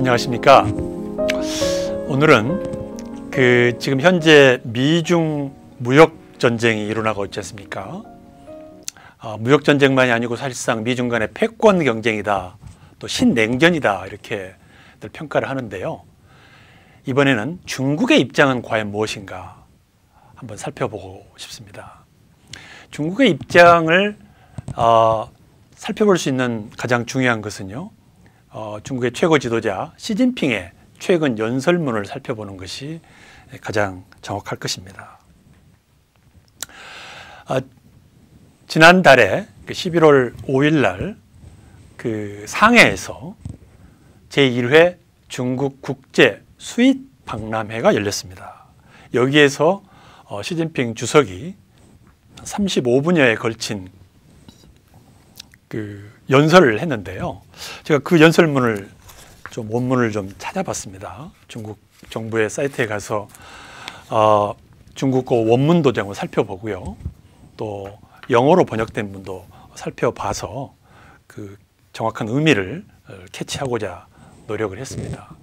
안녕하십니까. 오늘은 지금 현재 미중 무역 전쟁이 일어나고 있지 않습니까? 무역 전쟁만이 아니고 사실상 미중 간의 패권 경쟁이다, 또 신냉전이다, 이렇게 평가를 하는데요. 이번에는 중국의 입장은 과연 무엇인가 한번 살펴보고 싶습니다. 중국의 입장을 살펴볼 수 있는 가장 중요한 것은요, 중국의 최고 지도자 시진핑의 최근 연설문을 살펴보는 것이 가장 정확할 것입니다. 지난달에 11월 5일 날 상해에서 제1회 중국 국제 수입 박람회가 열렸습니다. 여기에서 시진핑 주석이 35분여에 걸친 연설을 했는데요. 제가 그 연설문을 원문을 좀 찾아봤습니다. 중국 정부의 사이트에 가서 중국어 원문도 좀 살펴보고요. 또 영어로 번역된 문도 살펴봐서 정확한 의미를 캐치하고자 노력을 했습니다.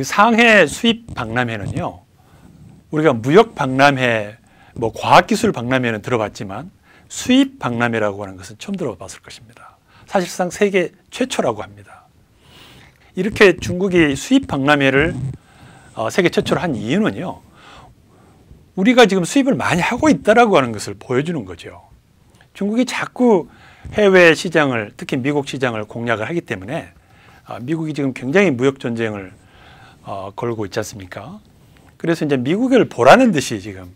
상해 수입 박람회는요, 우리가 무역 박람회, 과학기술 박람회는 들어봤지만 수입 박람회라고 하는 것은 처음 들어봤을 것입니다. 사실상 세계 최초라고 합니다. 이렇게 중국이 수입 박람회를 세계 최초로 한 이유는요, 우리가 지금 수입을 많이 하고 있다라고 하는 것을 보여주는 거죠. 중국이 자꾸 해외 시장을, 특히 미국 시장을 공략을 하기 때문에 미국이 지금 굉장히 무역 전쟁을 걸고 있지 않습니까? 그래서 이제 미국을 보라는 듯이 지금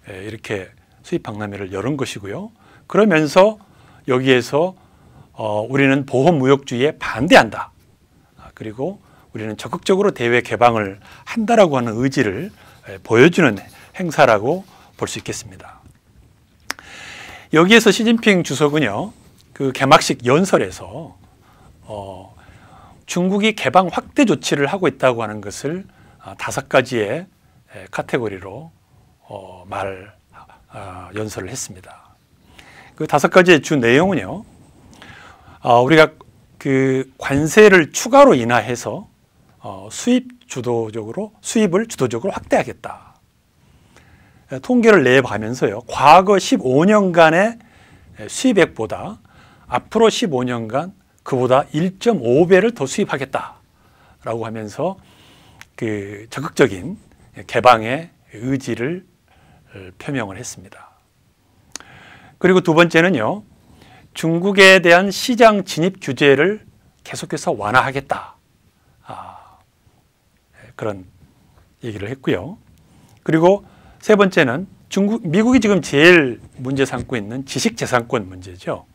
이렇게 수입 박람회를 열은 것이고요. 그러면서 여기에서 우리는 보호무역주의에 반대한다. 그리고 우리는 적극적으로 대외 개방을 한다라고 하는 의지를 보여주는 행사라고 볼 수 있겠습니다. 여기에서 시진핑 주석은요, 개막식 연설에서 중국이 개방 확대 조치를 하고 있다고 하는 것을 5가지의 카테고리로 연설을 했습니다. 그 5가지의 주 내용은요, 우리가 관세를 추가로 인하해서 수입을 주도적으로 확대하겠다. 통계를 내가면서요, 과거 15년간의 수입액보다 앞으로 15년간 그보다 1.5배를 더 수입하겠다라고 하면서 적극적인 개방의 의지를 표명을 했습니다. 그리고 두 번째는요, 중국에 대한 시장 진입 규제를 계속해서 완화하겠다, 그런 얘기를 했고요. 그리고 세 번째는 미국이 지금 제일 문제 삼고 있는 지식재산권 문제죠.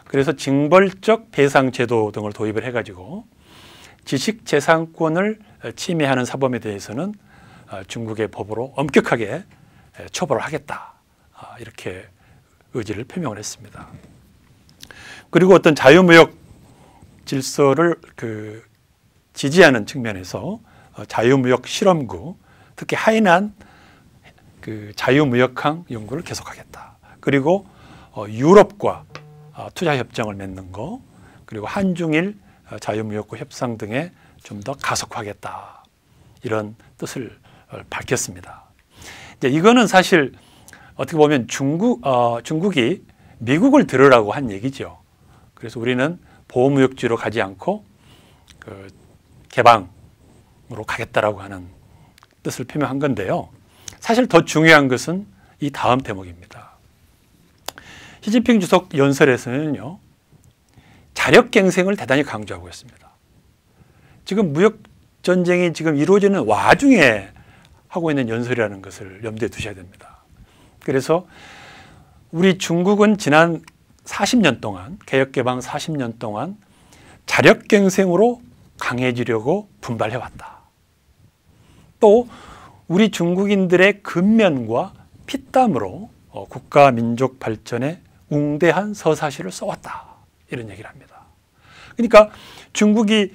그래서 징벌적 배상 제도 등을 도입을 해가지고 지식재산권을 침해하는 사범에 대해서는 중국의 법으로 엄격하게 처벌을 하겠다, 이렇게 의지를 표명을 했습니다. 그리고 어떤 자유무역 질서를 지지하는 측면에서 자유무역 실험구, 특히 하이난 자유무역항 연구를 계속하겠다. 그리고 유럽과 투자협정을 맺는 거, 그리고 한중일 자유무역구 협상 등에 좀 더 가속화하겠다, 이런 뜻을 밝혔습니다. 이거는 사실 어떻게 보면 중국이 미국을 들으라고 한 얘기죠. 그래서 우리는 보호무역주의로 가지 않고 개방으로 가겠다라고 하는 뜻을 표명한 건데요. 사실 더 중요한 것은 이 다음 대목입니다. 시진핑 주석 연설에서는요, 자력갱생을 대단히 강조하고 있습니다. 지금 무역 전쟁이 지금 이루어지는 와중에 하고 있는 연설이라는 것을 염두에 두셔야 됩니다. 그래서 우리 중국은 지난 40년 동안, 개혁개방 40년 동안 자력갱생으로 강해지려고 분발해왔다. 또 우리 중국인들의 근면과 피땀으로 국가 민족 발전에 웅대한 서사시를 써왔다, 이런 얘기를 합니다. 그러니까 중국이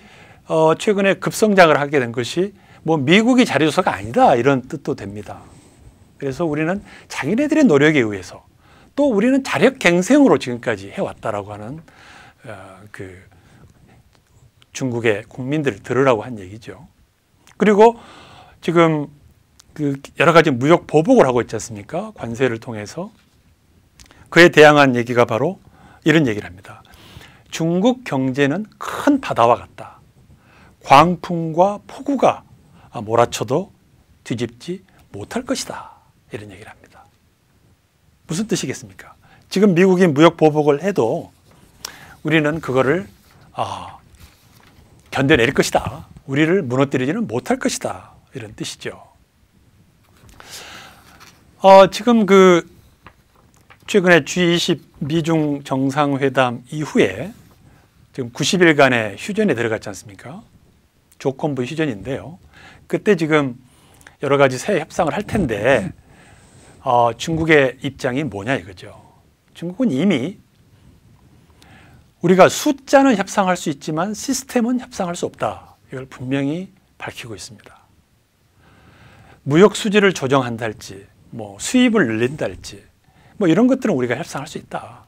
최근에 급성장을 하게 된 것이 미국이 잘해줘서가 아니다, 이런 뜻도 됩니다. 그래서 우리는 자기네들의 노력에 의해서, 또 우리는 자력갱생으로 지금까지 해왔다라고 하는 중국의 국민들을 들으라고 한 얘기죠. 그리고 지금 그 여러 가지 무역 보복을 하고 있지 않습니까? 관세를 통해서. 그에 대항한 얘기가 바로 이런 얘기를 합니다. 중국 경제는 큰 바다와 같다. 광풍과 폭우가 몰아쳐도 뒤집지 못할 것이다. 이런 얘기를 합니다. 무슨 뜻이겠습니까? 지금 미국이 무역 보복을 해도 우리는 그거를 견뎌낼 것이다. 우리를 무너뜨리지는 못할 것이다. 이런 뜻이죠. 지금 그 최근에 G20 미중 정상회담 이후에 지금 90일간의 휴전에 들어갔지 않습니까? 조건부 휴전인데요. 그때 지금 여러 가지 새 협상을 할 텐데 중국의 입장이 뭐냐 이거죠. 중국은 이미 우리가 숫자는 협상할 수 있지만 시스템은 협상할 수 없다. 이걸 분명히 밝히고 있습니다. 무역 수지를 조정한다 할지 뭐 수입을 늘린다 할지 뭐 이런 것들은 우리가 협상할 수 있다.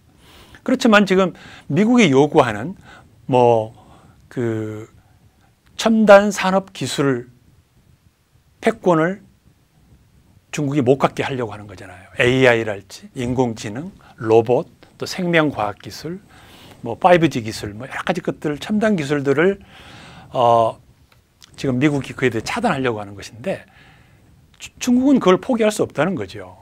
그렇지만 지금 미국이 요구하는 그 첨단 산업 기술 패권을 중국이 못 갖게 하려고 하는 거잖아요. AI랄지 인공지능, 로봇, 또 생명과학기술, 5G 기술, 여러 가지 것들, 첨단 기술들을 지금 미국이 그에 대해 차단하려고 하는 것인데 중국은 그걸 포기할 수 없다는 거죠.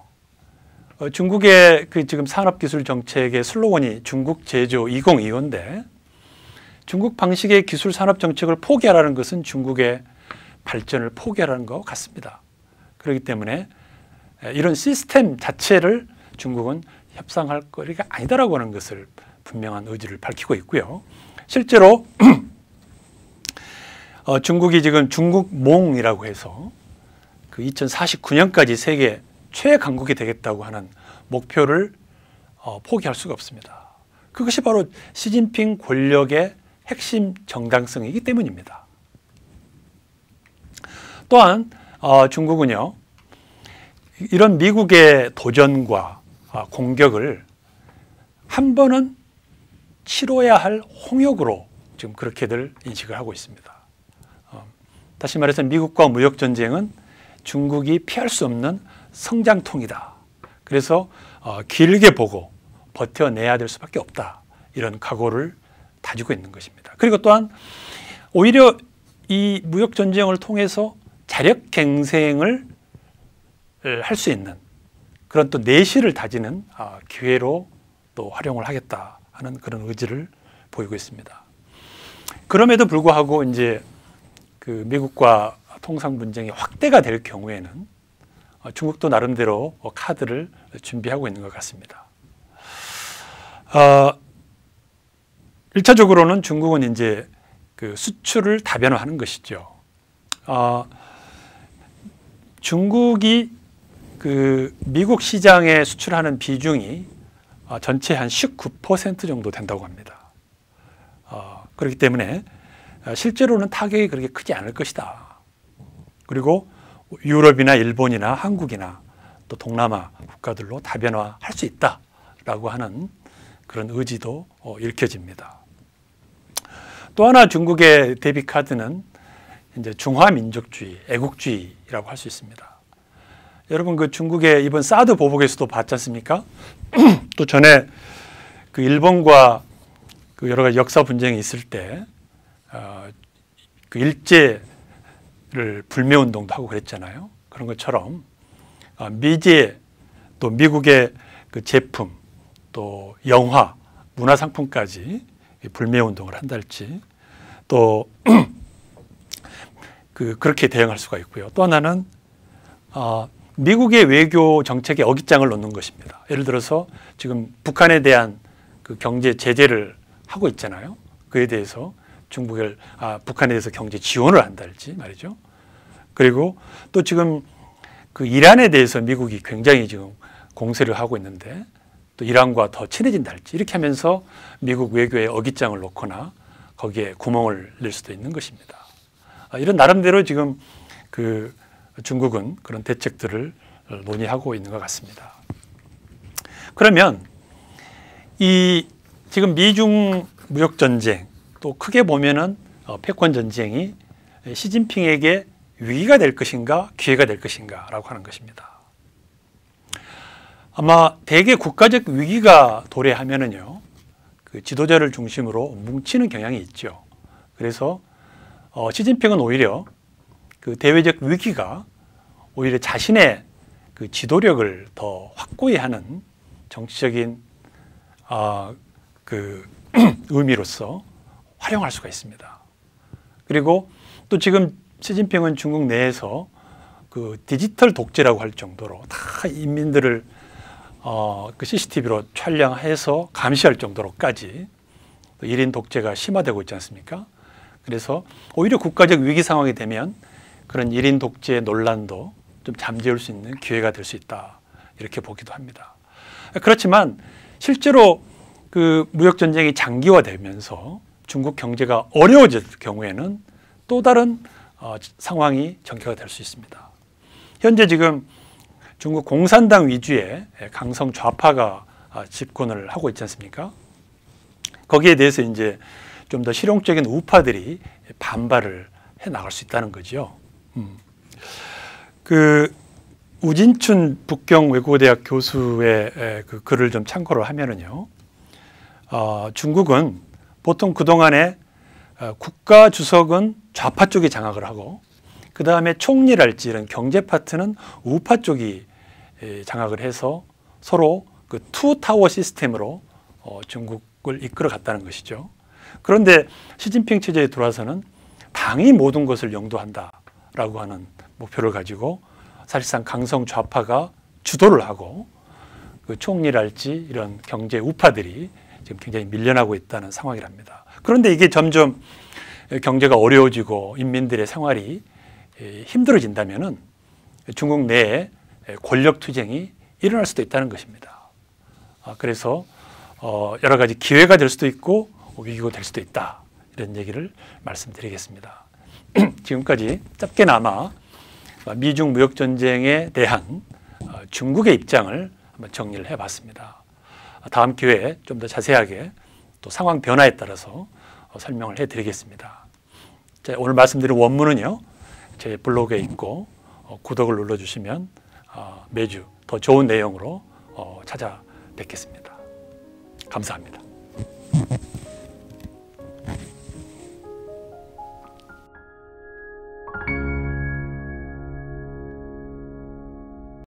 중국의 그 지금 산업기술 정책의 슬로건이 중국 제조 2025인데 중국 방식의 기술 산업 정책을 포기하라는 것은 중국의 발전을 포기하라는 것 같습니다. 그렇기 때문에 이런 시스템 자체를 중국은 협상할 거리가 아니다라고 하는 것을 분명한 의지를 밝히고 있고요. 실제로 중국이 지금 중국몽이라고 해서 그 2049년까지 세계 최강국이 되겠다고 하는 목표를 포기할 수가 없습니다. 그것이 바로 시진핑 권력의 핵심 정당성이기 때문입니다. 또한 중국은요, 이런 미국의 도전과 공격을 한 번은 치러야 할 홍역으로 지금 그렇게들 인식을 하고 있습니다. 다시 말해서 미국과 무역 전쟁은 중국이 피할 수 없는 성장통이다. 그래서 길게 보고 버텨내야 될 수밖에 없다. 이런 각오를 다지고 있는 것입니다. 그리고 또한 오히려 이 무역 전쟁을 통해서 자력 갱생을 할 수 있는 그런 또 내실을 다지는 기회로 또 활용을 하겠다 하는 그런 의지를 보이고 있습니다. 그럼에도 불구하고 이제 그 미국과 통상 분쟁이 확대가 될 경우에는 중국도 나름대로 카드를 준비하고 있는 것 같습니다. 1차적으로는 중국은 이제 그 수출을 다변화하는 것이죠. 중국이 그 미국 시장에 수출하는 비중이 전체 한 19% 정도 된다고 합니다. 그렇기 때문에 실제로는 타격이 그렇게 크지 않을 것이다. 그리고 유럽이나 일본이나 한국이나 또 동남아 국가들로 다변화할 수 있다라고 하는 그런 의지도 읽혀집니다. 또 하나 중국의 대비 카드는 이제 중화민족주의, 애국주의라고 할 수 있습니다. 여러분 그 중국의 이번 사드 보복에서도 봤지 않습니까? 또 전에 그 일본과 그 여러 가지 역사 분쟁이 있을 때 그 일제를 불매 운동도 하고 그랬잖아요. 그런 것처럼 미제 또 미국의 그 제품 또 영화, 문화상품까지 불매 운동을 한달지 또 그렇게 대응할 수가 있고요. 또 하나는 미국의 외교 정책에 어깃장을 놓는 것입니다. 예를 들어서 지금 북한에 대한 그 경제 제재를 하고 있잖아요. 그에 대해서 북한에 대해서 경제 지원을 한달지 말이죠. 그리고 또 지금 그 이란에 대해서 미국이 굉장히 지금 공세를 하고 있는데 또 이란과 더 친해진다 할지 이렇게 하면서 미국 외교에 어깃장을 놓거나 거기에 구멍을 낼 수도 있는 것입니다. 이런 나름대로 지금 그 중국은 그런 대책들을 논의하고 있는 것 같습니다. 그러면 이 지금 미중 무역 전쟁 또 크게 보면은 패권 전쟁이 시진핑에게 위기가 될 것인가 기회가 될 것인가 라고 하는 것입니다. 아마 대개 국가적 위기가 도래하면은요, 그 지도자를 중심으로 뭉치는 경향이 있죠. 그래서 시진핑은 오히려 그 대외적 위기가 오히려 자신의 그 지도력을 더 확고히 하는 정치적인 그 의미로서 활용할 수가 있습니다. 그리고 또 지금 시진핑은 중국 내에서 그 디지털 독재라고 할 정도로 다 인민들을 그 CCTV로 촬영해서 감시할 정도로까지 1인 독재가 심화되고 있지 않습니까? 그래서 오히려 국가적 위기 상황이 되면 그런 1인 독재 논란도 좀 잠재울 수 있는 기회가 될 수 있다, 이렇게 보기도 합니다. 그렇지만 실제로 그 무역 전쟁이 장기화되면서 중국 경제가 어려워질 경우에는 또 다른 상황이 전개가 될 수 있습니다. 현재 지금 중국 공산당 위주의 강성 좌파가 집권을 하고 있지 않습니까? 거기에 대해서 이제 좀 더 실용적인 우파들이 반발을 해 나갈 수 있다는 거죠. 그 우진춘 북경외국어대학 교수의 그 글을 좀 참고를 하면은요, 중국은 보통 그동안에 국가 주석은 좌파 쪽이 장악을 하고, 그 다음에 총리랄지 이런 경제 파트는 우파 쪽이 장악을 해서 서로 그 투 타워 시스템으로 중국을 이끌어 갔다는 것이죠. 그런데 시진핑 체제에 들어와서는 당이 모든 것을 영도한다라고 하는 목표를 가지고 사실상 강성 좌파가 주도를 하고, 그 총리랄지 이런 경제 우파들이 지금 굉장히 밀려나고 있다는 상황이랍니다. 그런데 이게 점점 경제가 어려워지고 인민들의 생활이 힘들어진다면은 중국 내에 권력 투쟁이 일어날 수도 있다는 것입니다. 그래서 여러 가지 기회가 될 수도 있고 위기가 될 수도 있다, 이런 얘기를 말씀드리겠습니다. 지금까지 짧게나마 미중 무역 전쟁에 대한 중국의 입장을 한번 정리를 해봤습니다. 다음 기회에 좀 더 자세하게 또 상황 변화에 따라서 설명을 해드리겠습니다. 오늘 말씀드린 원문은요, 제 블로그에 있고 구독을 눌러주시면 매주 더 좋은 내용으로 찾아뵙겠습니다. 감사합니다.